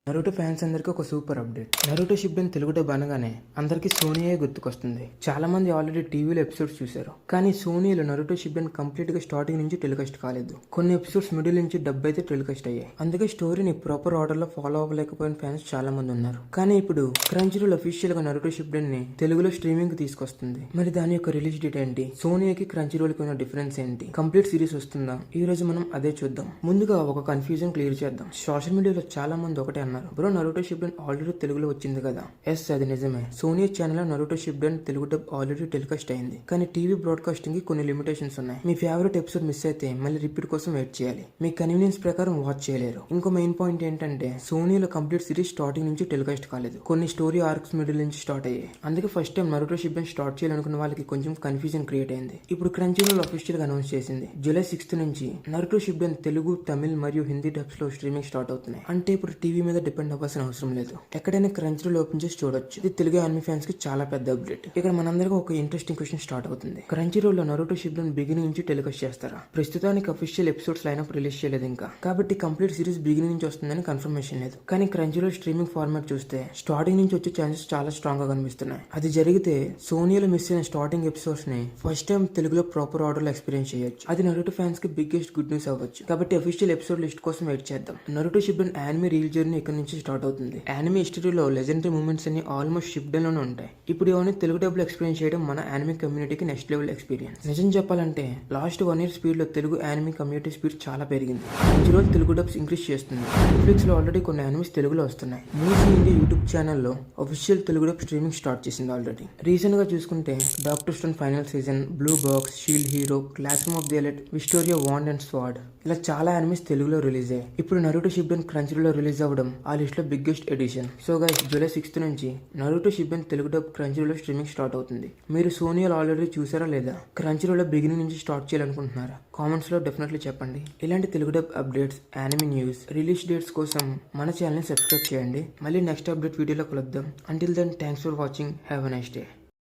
Naruto fans అందరికీ ఒక super update. Naruto Shippuden Telugu dub అనగానే అందరికీ సోనీయే గుర్తుకొస్తుంది. చాలా మంది ఆల్రెడీ టీవీలో ఎపిసోడ్స్ చూశారు, కానీ సోనీలో నరుటో షిప్డెన్ కంప్లీట్ గా స్టార్టింగ్ నుంచి టెలికాస్ట్ కాలేదు. కొన్ని ఎపిసోడ్స్ మిడిల్ నుంచి డబ్ అయితే టెలికాస్ట్ అయ్యాయి. అందుకే స్టోరీని ప్రాపర్ ఆర్డర్ లో ఫాలో అవ్వలేకపోయిన ఫ్యాన్స్ చాలా మంది ఉన్నారు. కానీ ఇప్పుడు క్రంచీరోల్ అఫీషియల్ గా నరుటో షిప్డెన్ ని తెలుగులో స్ట్రీమింగ్ కి తీసుకొస్తుంది. మరి దాని యొక్క రిలీజ్ డేట్ ఏంటి, సోనీకి క్రంచీరోల్ కి ఉన్న డిఫరెన్స్ ఏంటి, కంప్లీట్ సిరీస్ వస్తుందా, ఈ రోజు మనం అదే చూద్దాం. ముందుగా ఒక కన్ఫ్యూజన్ క్లియర్ చేద్దాం. సోషల్ మీడియాలో చాలా మంది ఒకటే అన్నారు, బ్రో నరుటో షిప్డెన్ ఆల్రెడీ తెలుగులో వచ్చింది కదా. ఎస్, అది నిజమే. సోనీ ఛానల్ లో Naruto Shippuden Telugu dub already telecast అయింది. కానీ టీవీ బ్రాడ్కాస్టింగ్ కి కొన్ని లిమిటేషన్స్ ఉన్నాయి. మీ ఫేవరెట్ ఎపిసోడ్ మిస్ అయితే మళ్ళీ రిపీట్ కోసం వెయిట్ చేయాలి. మీ కన్వీనియన్స్ ప్రకారం వాచ్ చేయలేరు. ఇంకో మెయిన్ పాయింట్ ఏంటంటే సోనీలో కంప్లీట్ సిరీస్ స్టార్టింగ్ నుంచి టెలికాస్ట్ కాలేదు. కొన్ని స్టోరీ ఆర్క్స్ మిడిల్ నుంచి స్టార్ట్ అయ్యాయి. అందుకే ఫస్ట్ టైం నరుటో షిప్డెన్ స్టార్ట్ చేయాలనుకున్న వాళ్ళకి కొంచెం కన్ఫ్యూజన్ క్రియేట్ అయింది. ఇప్పుడు క్రంచీరోల్ అఫీషియల్ గా అనౌన్స్ చేసింది, జూలై 6 నుంచి నరుటో షిప్డెన్ తెలుగు, తమిళ్ మరియు హిందీ డబ్స్ లో స్ట్రీమింగ్ స్టార్ట్ అవుతున్నాయి. అంటే ఇప్పుడు టీవీ మీద డిపెండ్ అవ్వాల్సిన అవసరం లేదు. ఎక్కడైనా క్రంచీరోల్ ఓపెన్ చేసి చూడొచ్చు. ఇది తెలుగు యానిమే ఫ్యాన్స్ కి చాలా పెద్ద అప్డేట్. ఇక్కడ మనందరికీ ఒక ఇంట్రెస్టింగ్ క్వశ్చన్ స్టార్ట్ అవుతుంది. క్రంచీరోల్ లో నరుటో షిప్డెన్ బిగినింగ్ నుంచి టెలికాస్ట్ చేస్తారా? ప్రస్తుతానికి అఫీషియల్ ఎపిసోడ్స్ లైనప్ రిలీజ్ చేయలేదు ఇంకా, కాబట్టి కంప్లీట్ సిరీస్ బిగినింగ్ నుంచి వస్తుందని కన్ఫర్మేషన్ లేదు. కానీ క్రంచీరోల్ స్ట్రీమింగ్ ఫార్మాట్ చూస్తే స్టార్టింగ్ నుంచి వచ్చే ఛాన్సెస్ చాలా స్ట్రాంగ్ గా కనిపిస్తున్నాయి. అది జరిగితే సోనీలో మిస్ అయిన స్టార్టింగ్ ఎపిసోడ్స్ ని ఫస్ట్ టైం తెలుగులో ప్రాపర్ ఆర్డర్ లో ఎక్స్పీరియన్స్ చేయొచ్చు. అది నరుటో ఫ్యాన్స్ కి బిగ్గెస్ట్ గుడ్ న్యూస్ అవ్వచ్చు. కాబట్టి అఫీషియల్ ఎపిసోడ్ లిస్ట్ కోసం వెయిట్ చేద్దాం. నరుటో షిప్డెన్ యానిమే రీల్ జర్నీ ఇక్కడ నుంచి స్టార్ట్ అవుతుంది. యానిమే హిస్టరీలో లెజెండరీ మూమెంట్స్ అన్ని ఆల్మోస్ట్ షిప్డెన్ లోనే ఉంటాయి. ఇప్పుడు ఇవన్నీ తెలుగు డబ్ లో ఎక్స్పీరియన్స్ చేయడం మన యానిమే కమ్యూనిటీకి నెక్స్ట్ లెవెల్ ఎక్స్పీరియన్స్. నిజం చెప్పాలంటే లాస్ట్ 1 year స్పీడ్ లో తెలుగు యానిమే కమ్యూనిటీ స్పీడ్ చాలా పెరిగింది. ఈ రోజు తెలుగు డబ్స్ ఇంక్రీజ్ చేస్తుంది. నెట్ఫ్లిక్స్ లో ఆల్రెడీ కొన్ని యానిమేస్ తెలుగులో వస్తున్నాయి. మూవీ ఇండియా యూట్యూబ్ ఛానల్లో official Telugu dub streaming start చేసింది ఆల్రెడీ. రీసెంట్ గా చూసుకుంటే doctor stone final season, blue box, shield hero, classroom of the elite, Wistoria wand and sword, ఇలా చాలా యానిమేస్ తెలుగులో రిలీజ్ అయ్యాయి. ఇప్పుడు నరుటో షిప్డెన్ క్రంచీరోల్ లో రిలీజ్ అవ్వడం ఆ లిస్ట్ లో biggest edition. So guys, July 6 నుంచి Naruto Shippuden Telugu dub Crunchyroll లో స్ట్రీమింగ్ స్టార్ట్ అవుతుంది. మీరు సోనీలో ఆల్రెడీ చూసారా లేదా? క్రంచీరోల్ లో బిగినింగ్ నుంచి స్టార్ట్ చేయాలనుకుంటున్నారా? కామెంట్స్ లో డెఫినెట్లీ చెప్పండి. ఇలాంటి Telugu dub updates, anime news, release dates కోసం మన ఛానల్ ని సబ్స్క్రైబ్ చేయండి. మళ్ళీ నెక్స్ట్ అప్డేట్ వీడియోలో కలుద్దాం. Until then, thanks for watching. Have a nice day.